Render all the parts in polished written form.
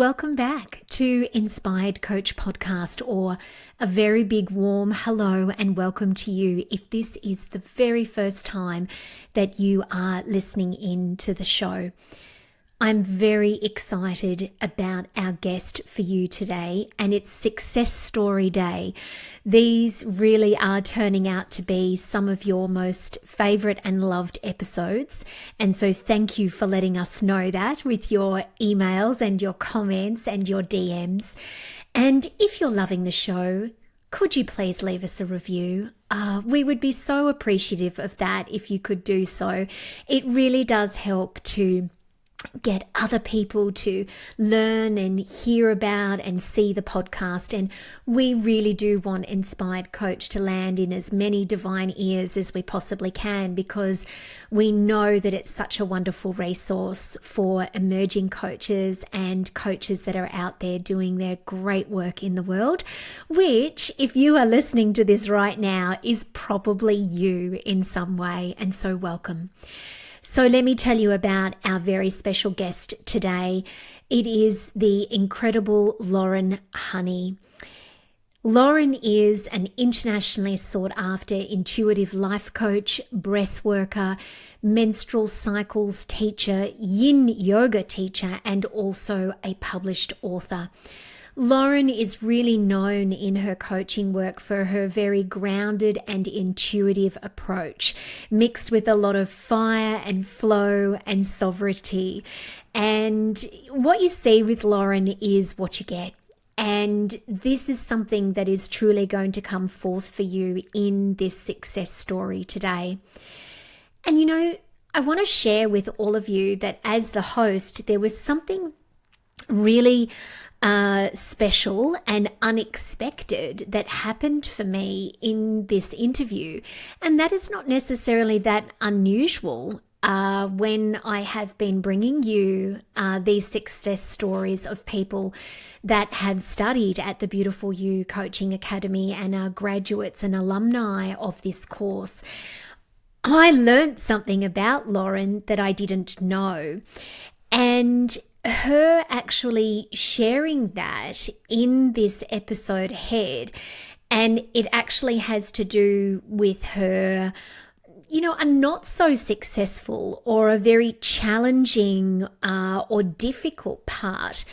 welcome back to Inspired Coach Podcast, or a very big warm hello and welcome to you if this is the very first time that you are listening in to the show. I'm very excited about our guest for you today, and it's Success Story Day. These really are turning out to be some of your most favorite and loved episodes. And so thank you for letting us know that with your emails and your comments and your DMs. And if you're loving the show, could you please leave us a review? We would be so appreciative of that if you could do so. It really does help to get other people to learn and hear about and see the podcast. And we really do want Inspired Coach to land in as many divine ears as we possibly can, because we know that it's such a wonderful resource for emerging coaches and coaches that are out there doing their great work in the world, which, if you are listening to this right now, is probably you in some way. And so welcome. So let me tell you about our very special guest today. It is the incredible Loren Honey. Loren is an internationally sought after intuitive life coach, breathworker, menstrual cycles teacher, yin yoga teacher, and also a published author. Loren is really known in her coaching work for her very grounded and intuitive approach, mixed with a lot of fire and flow and sovereignty. And what you see with Loren is what you get. And this is something that is truly going to come forth for you in this success story today. And you know, I want to share with all of you that as the host, there was something really special and unexpected that happened for me in this interview. And that is not necessarily that unusual when I have been bringing you these success stories of people that have studied at the Beautiful You Coaching Academy and are graduates and alumni of this course. I learned something about Loren that I didn't know. And her actually sharing that in this episode ahead, and it actually has to do with her, you know, a not so successful or a very challenging or difficult part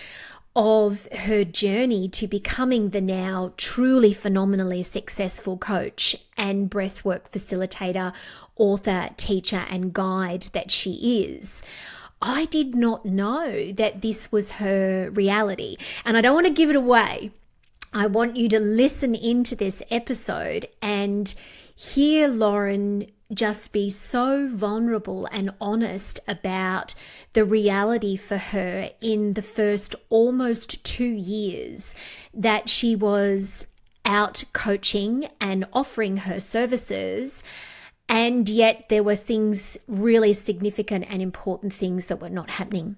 of her journey to becoming the now truly phenomenally successful coach and breathwork facilitator, author, teacher, and guide that she is. I did not know that this was her reality, and I don't want to give it away. I want you to listen into this episode and hear Loren just be so vulnerable and honest about the reality for her in the first almost 2 years that she was out coaching and offering her services. And yet there were things, really significant and important things that were not happening.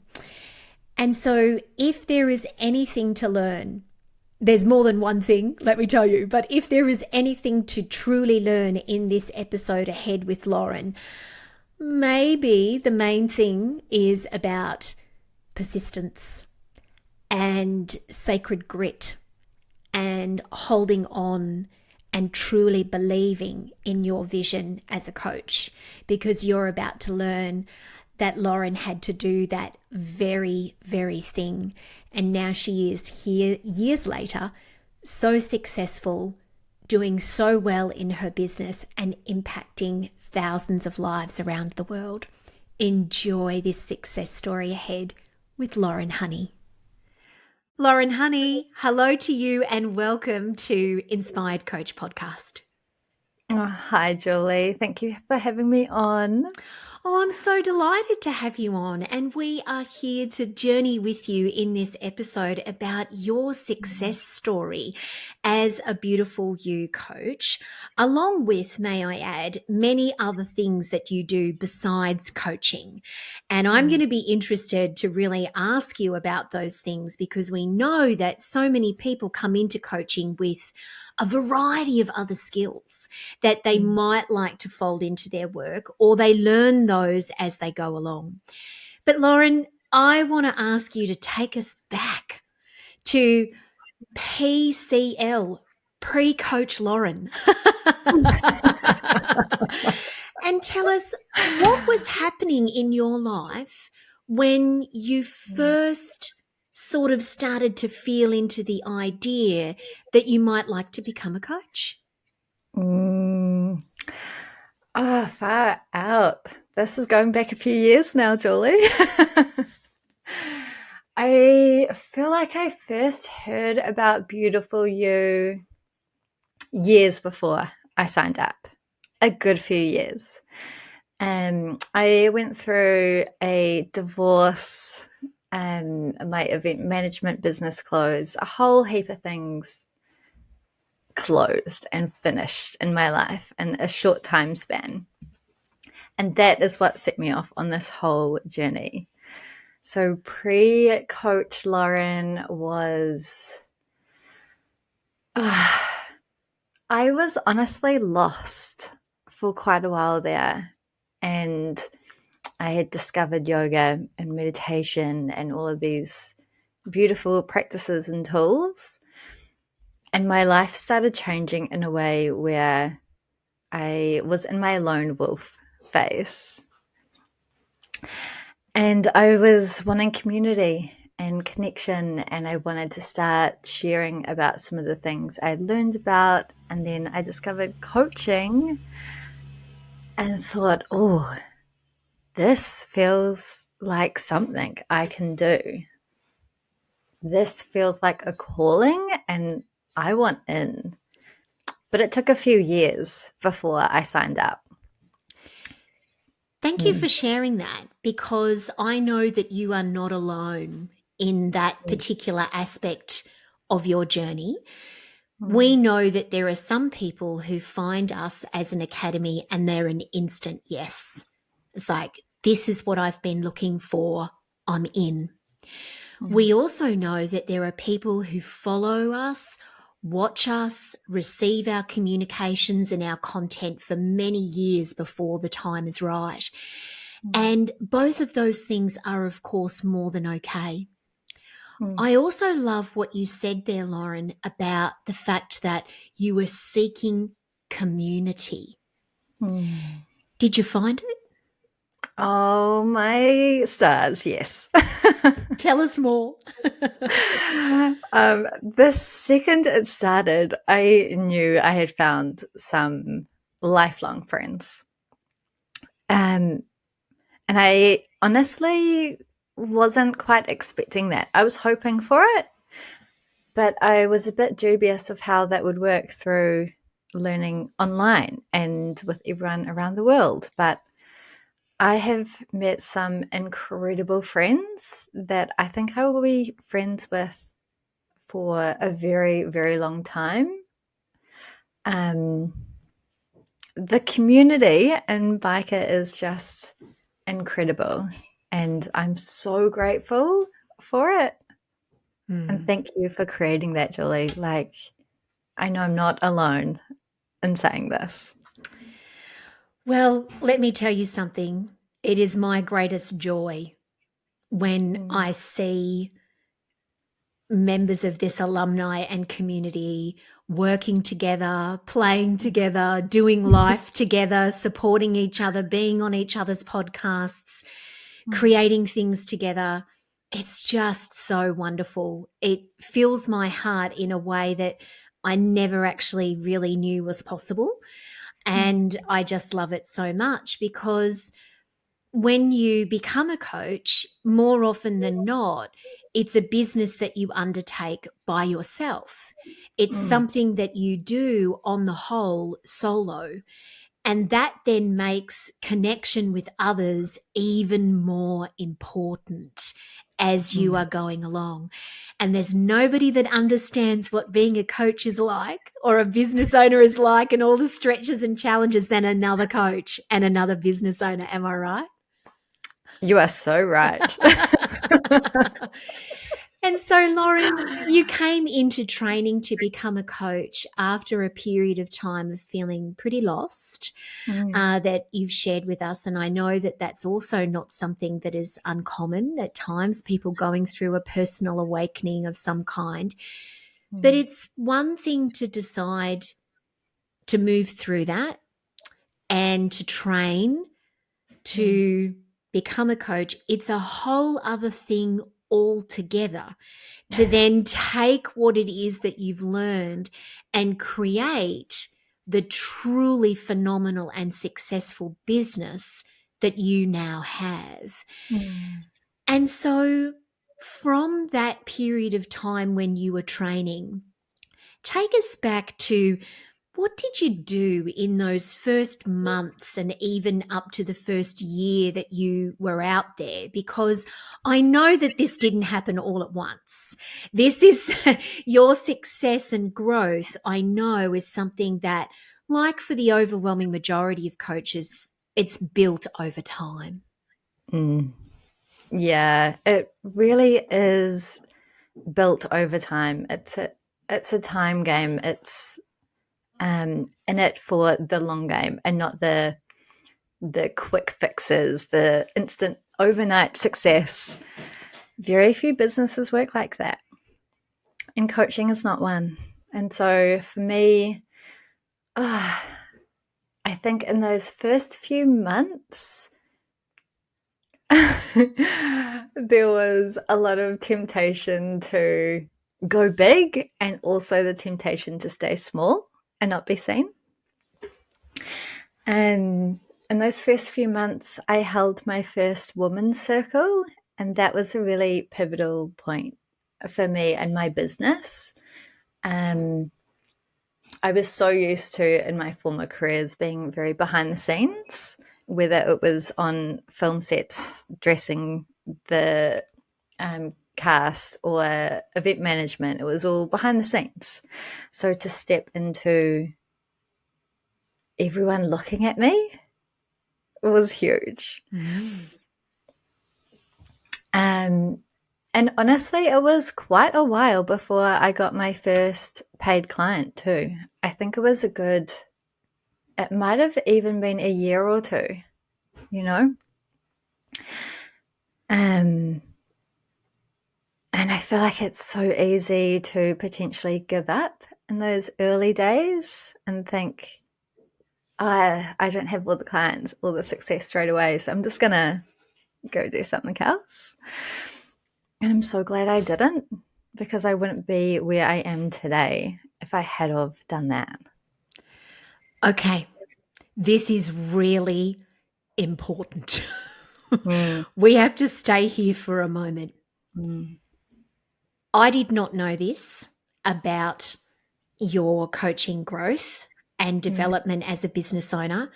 And so if there is anything to learn, there's more than one thing, let me tell you, but if there is anything to truly learn in this episode ahead with Loren, maybe the main thing is about persistence and sacred grit and holding on and truly believing in your vision as a coach, because you're about to learn that Loren had to do that very, very thing. And now she is here years later, so successful, doing so well in her business and impacting thousands of lives around the world. Enjoy this success story ahead with Loren Honey. Loren Honey, hello to you and welcome to Inspired Coach Podcast. Oh, hi, Julie. Thank you for having me on. Oh, I'm so delighted to have you on, and we are here to journey with you in this episode about your success story as a Beautiful You coach, along with, may I add, many other things that you do besides coaching. And I'm going to be interested to really ask you about those things, because we know that so many people come into coaching with a variety of other skills that they might like to fold into their work, or they learn those as they go along. But Loren, I want to ask you to take us back to PCL, pre-coach Loren. And tell us, what was happening in your life when you first sort of started to feel into the idea that you might like to become a coach? Far out. This is going back a few years now, Julie. I feel like I first heard about Beautiful You years before I signed up, a good few years. I went through a divorce, my event management business closed, a whole heap of things closed and finished in my life in a short time span. And that is what set me off on this whole journey. So pre-coach Loren was, I was honestly lost for quite a while there. And I had discovered yoga and meditation and all of these beautiful practices and tools. And my life started changing in a way where I was in my lone wolf phase. And I was wanting community and connection, and I wanted to start sharing about some of the things I'd learned about. And then I discovered coaching and thought, oh, this feels like something I can do. This feels like a calling, and I want in. But it took a few years before I signed up. Thank you for sharing that, because I know that you are not alone in that particular aspect of your journey. We know that there are some people who find us as an academy and they're an instant yes. It's like, this is what I've been looking for, I'm in. We also know that there are people who follow us, watch us, receive our communications and our content for many years before the time is right. And both of those things are, of course, more than okay. I also love what you said there, Loren, about the fact that you were seeking community. Did you find it? Oh, my stars, yes. Tell us more. The second it started, I knew I had found some lifelong friends. And I honestly wasn't quite expecting that. I was hoping for it, but I was a bit dubious of how that would work through learning online and with everyone around the world. But I have met some incredible friends that I think I will be friends with for a very, very long time. The community in Biker is just incredible, and I'm so grateful for it. And thank you for creating that, Julie. Like, I know I'm not alone in saying this. Well, let me tell you something. It is my greatest joy when I see members of this alumni and community working together, playing together, doing life together, supporting each other, being on each other's podcasts, creating things together. It's just so wonderful. It fills my heart in a way that I never actually really knew was possible. And I just love it so much, because when you become a coach, more often than not, it's a business that you undertake by yourself. It's something that you do on the whole solo. And that then makes connection with others even more important as you are going along. And there's nobody that understands what being a coach is like, or a business owner is like, and all the stretches and challenges than another coach and another business owner. Am I right? You are so right. And so, Loren, you came into training to become a coach after a period of time of feeling pretty lost that you've shared with us. And I know that that's also not something that is uncommon at times, people going through a personal awakening of some kind. But it's one thing to decide to move through that and to train to become a coach. It's a whole other thing altogether to then take what it is that you've learned and create the truly phenomenal and successful business that you now have. And so from that period of time when you were training, take us back to what did you do in those first months and even up to the first year that you were out there? Because I know that this didn't happen all at once. This is your success and growth, I know, is something that, like for the overwhelming majority of coaches, it's built over time. Yeah, it really is built over time. It's a time game. It's in it for the long game and not the quick fixes, the instant overnight success. Very few businesses work like that, and coaching is not one. And so for me, I think in those first few months there was a lot of temptation to go big and also the temptation to stay small and not be seen. And in those first few months, I held my first women's circle, and that was a really pivotal point for me and my business. I was so used to, in my former careers, being very behind the scenes, whether it was on film sets, dressing the cast or event management, it was all behind the scenes. So to step into everyone looking at me was huge. And honestly, it was quite a while before I got my first paid client too. I think it was it might have even been a year or two, you know? And I feel like it's so easy to potentially give up in those early days and think, I don't have all the clients, all the success straight away, so I'm just going to go do something else. And I'm so glad I didn't, because I wouldn't be where I am today if I had have done that. Okay, this is really important. We have to stay here for a moment. I did not know this about your coaching growth and development as a business owner.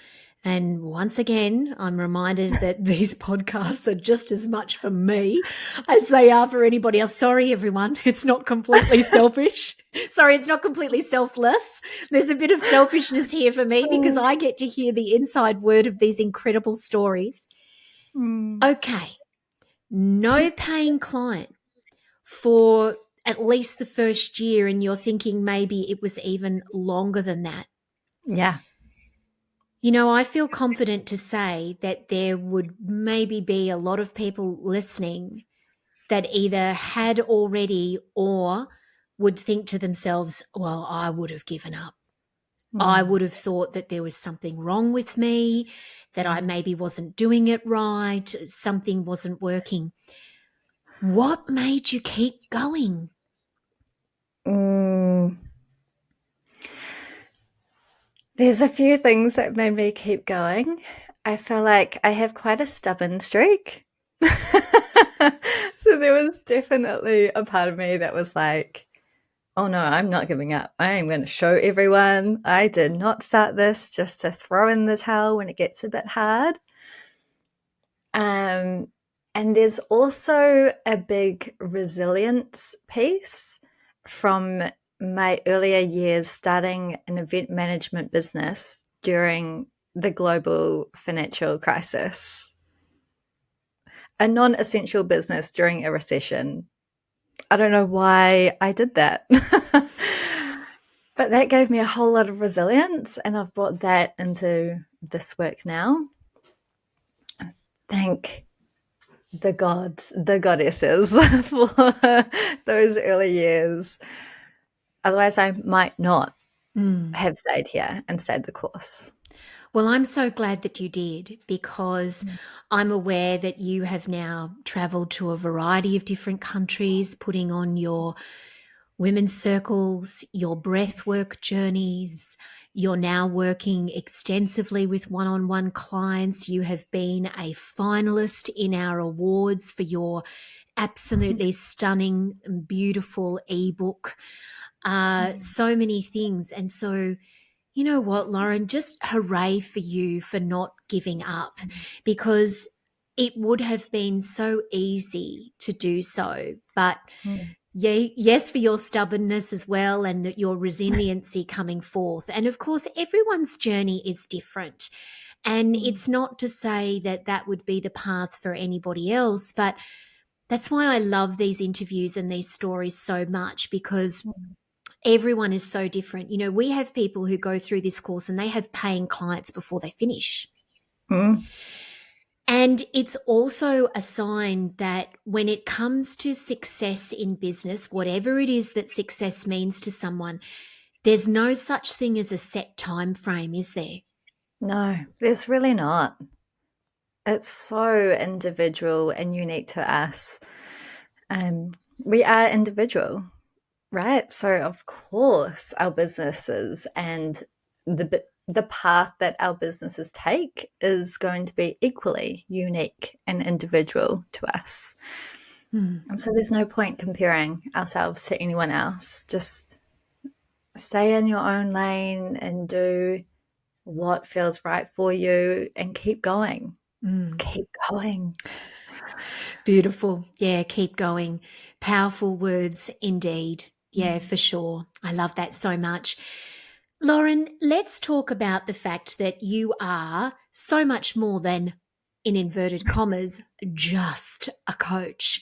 And once again, I'm reminded that these podcasts are just as much for me as they are for anybody else. Sorry, everyone. It's not completely selfish. Sorry, it's not completely selfless. There's a bit of selfishness here for me because I get to hear the inside word of these incredible stories. Okay. No paying client for at least the first year, and you're thinking maybe it was even longer than that. Yeah. You know, I feel confident to say that there would maybe be a lot of people listening that either had already or would think to themselves, well, I would have given up. I would have thought that there was something wrong with me, that I maybe wasn't doing it right, something wasn't working. What made you keep going? There's a few things that made me keep going. I feel like I have quite a stubborn streak. So there was definitely a part of me that was like, oh no, I'm not giving up. I am going to show everyone. I did not start this just to throw in the towel when it gets a bit hard. And there's also a big resilience piece from my earlier years starting an event management business during the global financial crisis. A non-essential business during a recession. I don't know why I did that. But that gave me a whole lot of resilience, and I've brought that into this work now. Thank the gods, the goddesses for those early years. Otherwise, I might not have stayed here and stayed the course. Well, I'm so glad that you did, because I'm aware that you have now traveled to a variety of different countries, putting on your women's circles, your breathwork journeys. You're now working extensively with one-on-one clients. You have been a finalist in our awards for your absolutely stunning and beautiful ebook. So many things. And so, you know what, Loren, just hooray for you for not giving up, because it would have been so easy to do so. But yes, for your stubbornness as well, and your resiliency coming forth. And of course, everyone's journey is different. And it's not to say that that would be the path for anybody else, but that's why I love these interviews and these stories so much, because everyone is so different. You know, we have people who go through this course and they have paying clients before they finish. And it's also a sign that when it comes to success in business, whatever it is that success means to someone, there's no such thing as a set time frame, is there? No, there's really not. It's so individual and unique to us. We are individual, right? So of course our businesses and the path that our businesses take is going to be equally unique and individual to us. And so there's no point comparing ourselves to anyone else. Just stay in your own lane and do what feels right for you and keep going. Keep going. Beautiful. Yeah, keep going. Powerful words indeed. Yeah, for sure. I love that so much. Loren, let's talk about the fact that you are so much more than, in inverted commas, just a coach.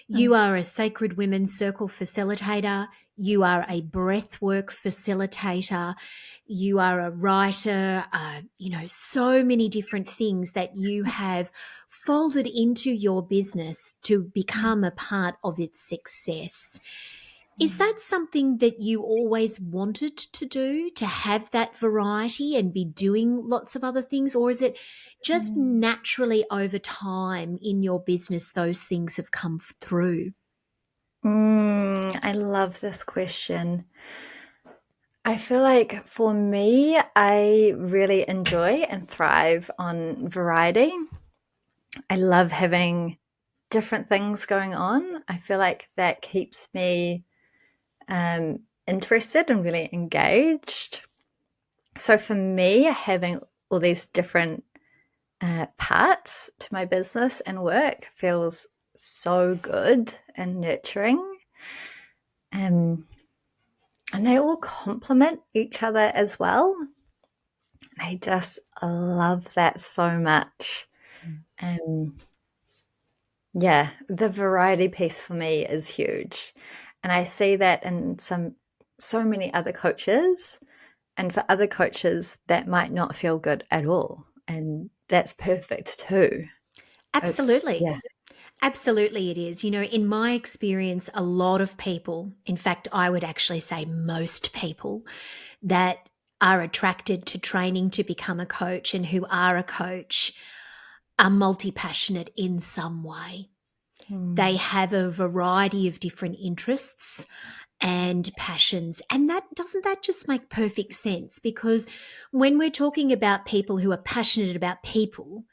You are a Sacred Women's Circle facilitator. You are a breathwork facilitator. You are a writer, so many different things that you have folded into your business to become a part of its success. Is that something that you always wanted to do, to have that variety and be doing lots of other things? Or is it just naturally over time in your business those things have come through? I love this question. I feel like for me, I really enjoy and thrive on variety. I love having different things going on. I feel like that keeps me interested and really engaged. So for me, having all these different parts to my business and work feels so good and nurturing. And they all complement each other as well. I just love that so much. Yeah, the variety piece for me is huge. And I see that in so many other coaches. And for other coaches, that might not feel good at all. And that's perfect too. Absolutely. Yeah. Absolutely, it is. You know, in my experience, a lot of people, in fact, I would actually say most people that are attracted to training to become a coach and who are a coach are multi-passionate in some way. They have a variety of different interests and passions. And doesn't that just make perfect sense? Because when we're talking about people who are passionate about people,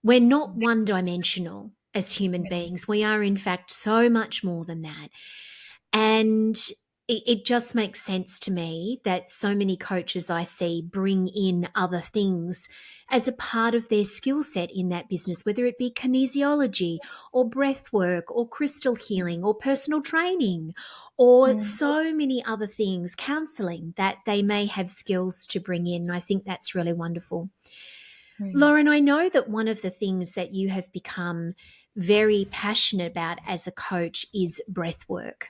we're not one-dimensional as human beings. We are, in fact, so much more than that. And it just makes sense to me that so many coaches I see bring in other things as a part of their skill set in that business, whether it be kinesiology or breath work or crystal healing or personal training or so many other things, counseling, that they may have skills to bring in. I think that's really wonderful. Loren, I know that one of the things that you have become very passionate about as a coach is breath work.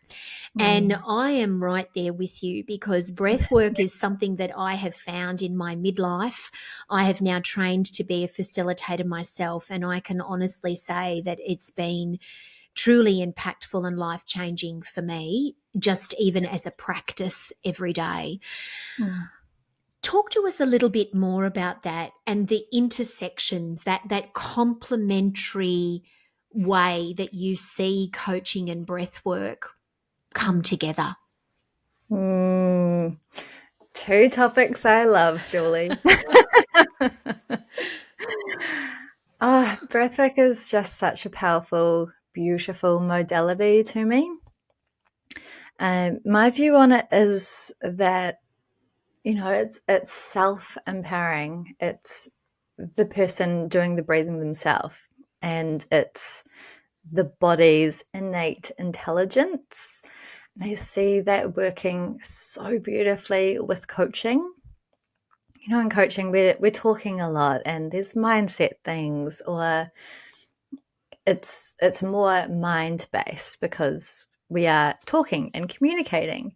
And I am right there with you, because breath work is something that I have found in my midlife. I have now trained to be a facilitator myself, and I can honestly say that it's been truly impactful and life-changing for me, just even as a practice every day. Talk to us a little bit more about that and the intersections, that complementary way that you see coaching and breath work come together. Two topics I love, Julie. Breathwork is just such a powerful, beautiful modality to me. My view on it is that, it's self-empowering. It's the person doing the breathing themselves, and it's the body's innate intelligence. And I see that working so beautifully with coaching. In coaching, we're talking a lot, and there's mindset things, or it's more mind-based because we are talking and communicating.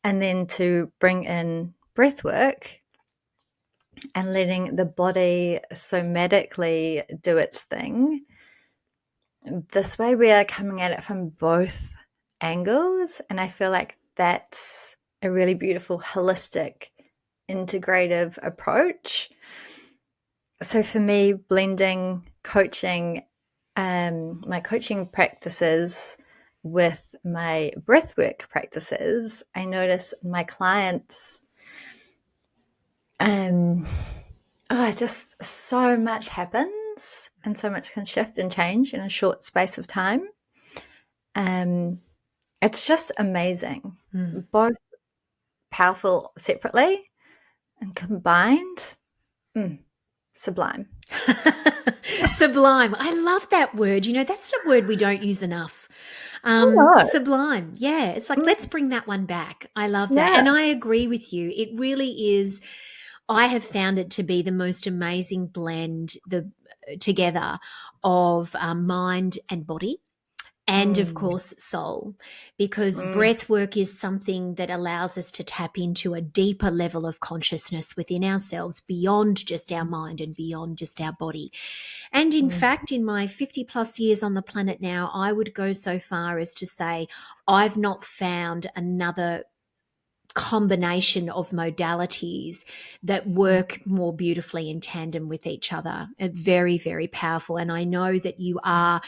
And then to bring in breath work and letting the body somatically do its thing, this way we are coming at it from both angles. And I feel like that's a really beautiful, holistic, integrative approach. So for me, blending coaching, my coaching practices with my breathwork practices, I notice my clients, just so much happens and so much can shift and change in a short space of time. It's just amazing. Both powerful separately and combined, sublime. Sublime. I love that word. That's a word we don't use enough. Sublime. Yeah. It's like, let's bring that one back. I love that. Yeah. And I agree with you. It really is. I have found it to be the most amazing blend together of mind and body. And of course, soul, because breath work is something that allows us to tap into a deeper level of consciousness within ourselves, beyond just our mind and beyond just our body. And in fact, in my 50 plus years on the planet now, I would go so far as to say I've not found another combination of modalities that work more beautifully in tandem with each other. Very, very powerful. And I know that you are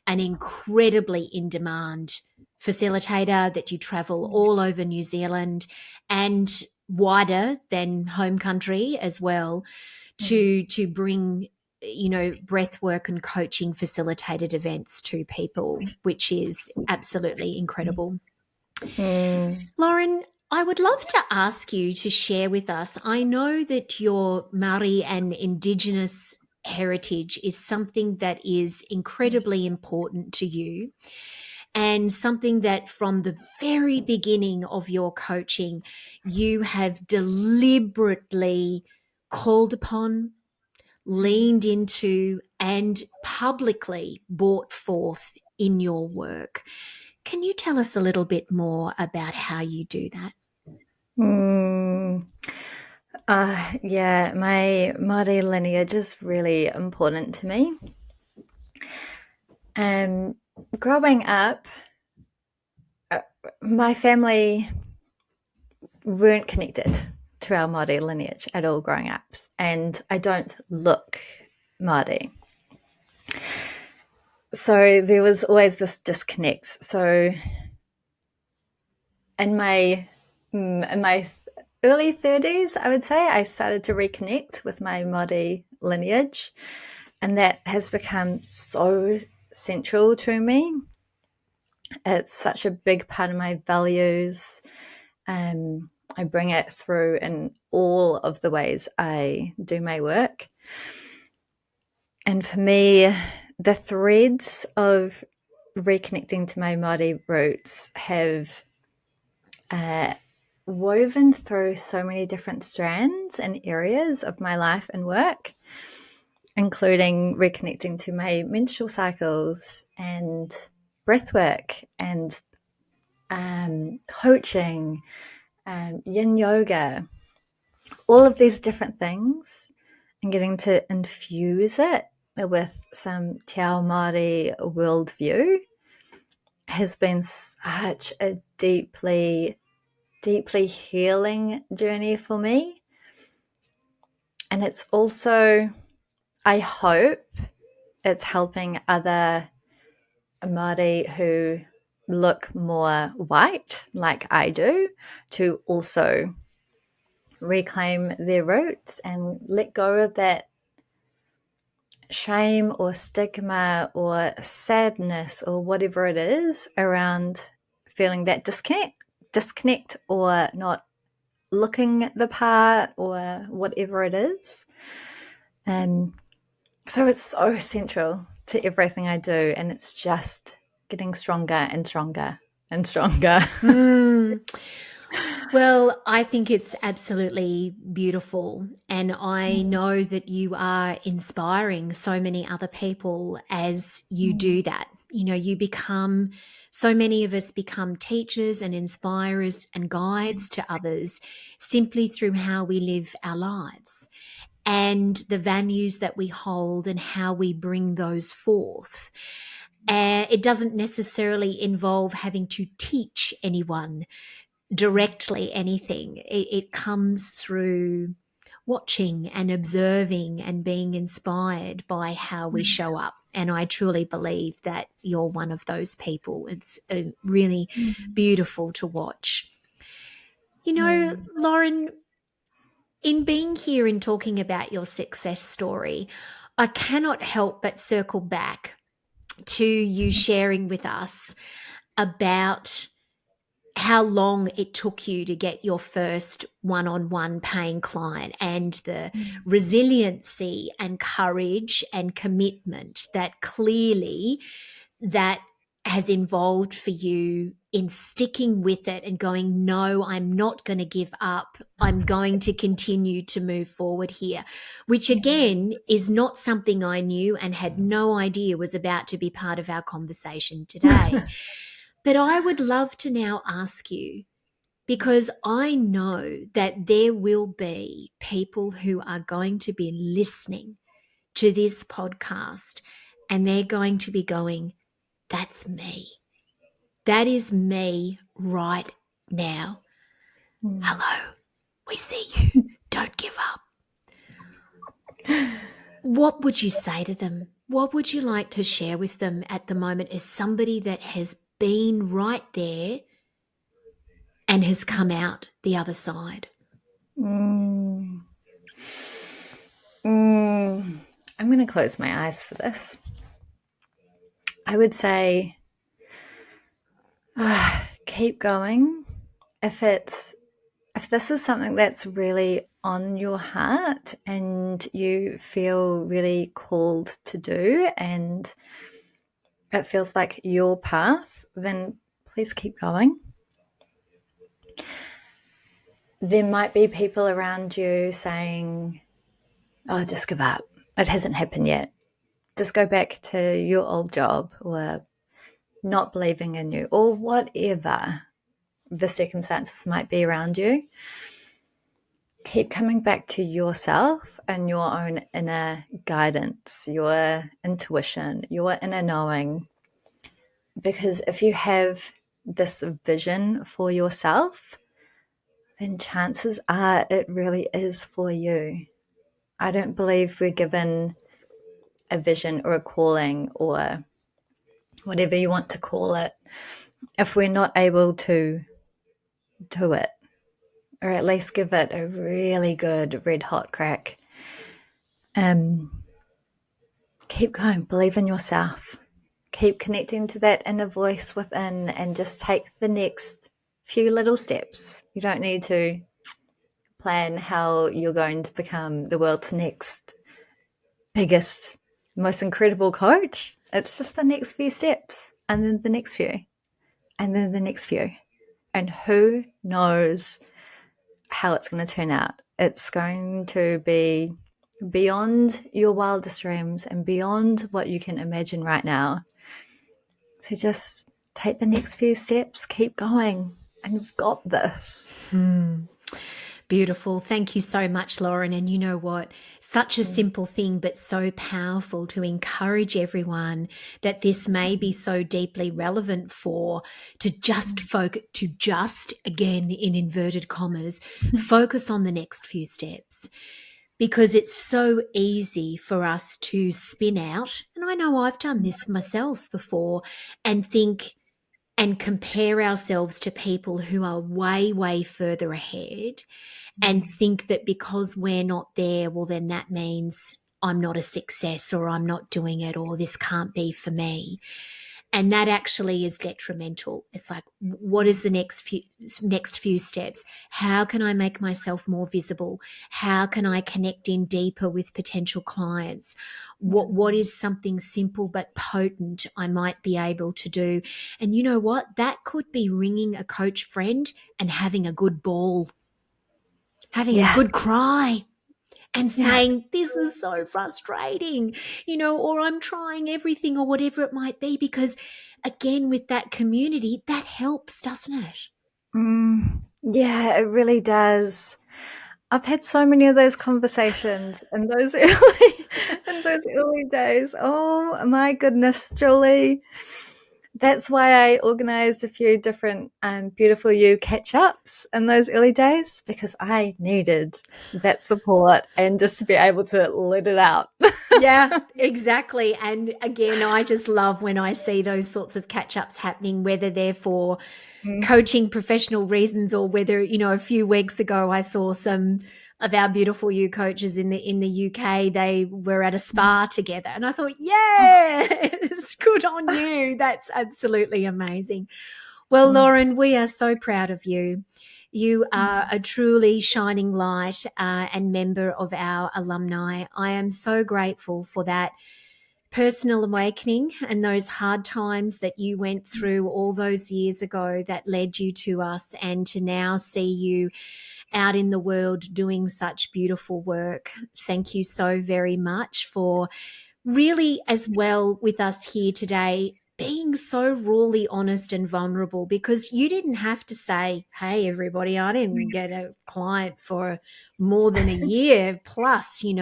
an incredibly in-demand facilitator, that you travel all over New Zealand and wider than home country as well, to bring breath work and coaching facilitated events to people, which is absolutely incredible. Loren, I would love to ask you to share with us. I know that your Māori and Indigenous heritage is something that is incredibly important to you, and something that from the very beginning of your coaching, you have deliberately called upon, leaned into, and publicly brought forth in your work. Can you tell us a little bit more about how you do that? Yeah, my Māori lineage is really important to me. Growing up, my family weren't connected to our Māori lineage at all growing up, and I don't look Māori. So there was always this disconnect. So in my early 30s, I would say, I started to reconnect with my Māori lineage, and that has become so central to me. It's such a big part of my values. I bring it through in all of the ways I do my work. And for me, the threads of reconnecting to my Māori roots have woven through so many different strands and areas of my life and work. including reconnecting to my menstrual cycles and breathwork and coaching, yin yoga, all of these different things, and getting to infuse it with some Te Ao Māori worldview has been such a deeply healing journey for me. And it's also, I hope, it's helping other Māori who look more white, like I do, to also reclaim their roots and let go of that shame or stigma or sadness or whatever it is around feeling that disconnect or not looking the part or whatever it is. And so it's so central to everything I do, and it's just getting stronger and stronger and stronger. Well, I think it's absolutely beautiful. And I know that you are inspiring so many other people as you do that. You know, so many of us become teachers and inspirers and guides to others simply through how we live our lives and the values that we hold and how we bring those forth. And it doesn't necessarily involve having to teach anyone directly anything. It comes through watching and observing and being inspired by how we show up. And I truly believe that you're one of those people. It's really beautiful to watch. You know, Loren, in being here and talking about your success story, I cannot help but circle back to you sharing with us about how long it took you to get your first one-on-one paying client and the resiliency and courage and commitment that clearly that has involved for you in sticking with it and going, no, I'm not going to give up. I'm going to continue to move forward here, which again is not something I knew and had no idea was about to be part of our conversation today. But I would love to now ask you, because I know that there will be people who are going to be listening to this podcast and they're going to be going, that's me. That is me right now. Hello, we see you. Don't give up. What would you say to them? What would you like to share with them at the moment as somebody that has been right there and has come out the other side? I'm going to close my eyes for this. I would say keep going. If this is something that's really on your heart and you feel really called to do and it feels like your path, then please keep going. There might be people around you saying, oh, just give up. It hasn't happened yet. Just go back to your old job, or not believing in you, or whatever the circumstances might be around you. Keep coming back to yourself and your own inner guidance, your intuition, your inner knowing. Because if you have this vision for yourself, then chances are it really is for you. I don't believe we're given a vision or a calling or whatever you want to call it if we're not able to do it, or at least give it a really good red hot crack. Keep going, believe in yourself, keep connecting to that inner voice within, and just take the next few little steps. You don't need to plan how you're going to become the world's next biggest, most incredible coach. It's just the next few steps, and then the next few, and then the next few. And who knows how it's going to turn out. It's going to be beyond your wildest dreams and beyond what you can imagine right now. So just take the next few steps, keep going, and you've got this. Beautiful. Thank you so much, Loren. And you know what? Such a simple thing, but so powerful to encourage everyone that this may be so deeply relevant for, to just focus, again, in inverted commas, focus on the next few steps. Because it's so easy for us to spin out. And I know I've done this myself before, and think and compare ourselves to people who are way, way further ahead, and think that because we're not there, well, then that means I'm not a success, or I'm not doing it, or this can't be for me. And that actually is detrimental. It's like, what is the next few steps? How can I make myself more visible? How can I connect in deeper with potential clients? What is something simple but potent I might be able to do? And you know what? That could be ringing a coach friend and having a good bawl, having a good cry, and saying, this is so frustrating, or I'm trying everything, or whatever it might be, because again, with that community, that helps, doesn't it? Yeah, it really does. I've had so many of those conversations in those early days. Oh my goodness, Julie. That's why I organised a few different Beautiful You catch-ups in those early days, because I needed that support and just to be able to let it out. Yeah, exactly. And again, I just love when I see those sorts of catch-ups happening, whether they're for coaching professional reasons, or whether, a few weeks ago I saw some of our Beautiful You coaches in the UK. They were at a spa together, and I thought, yes, good on you. That's absolutely amazing. Well, Loren, we are so proud of you. You are a truly shining light and member of our alumni. I am so grateful for that personal awakening and those hard times that you went through all those years ago that led you to us, and to now see you out in the world doing such beautiful work. Thank you so very much for really, as well, with us here today, being so rawly honest and vulnerable, because you didn't have to say, hey, everybody, I didn't get a client for more than a year plus, you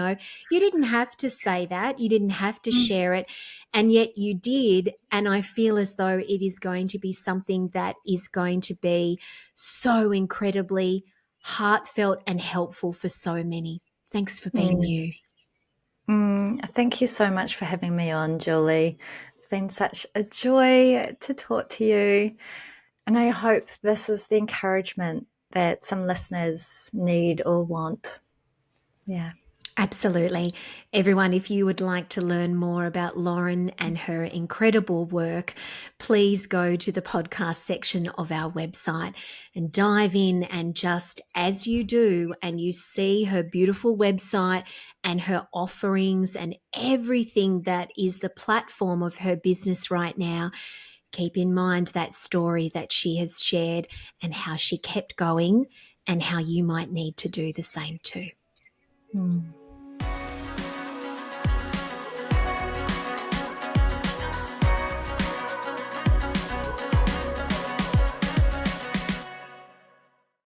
didn't have to say that. You didn't have to share it. And yet you did. And I feel as though it is going to be something that is going to be so incredibly heartfelt and helpful for so many. Thanks for being you. Thank you so much for having me on, Julie. It's been such a joy to talk to you. And I hope this is the encouragement that some listeners need or want. Yeah. Absolutely. Everyone, if you would like to learn more about Loren and her incredible work, please go to the podcast section of our website and dive in. And just as you do, and you see her beautiful website and her offerings and everything that is the platform of her business right now, keep in mind that story that she has shared and how she kept going, and how you might need to do the same too.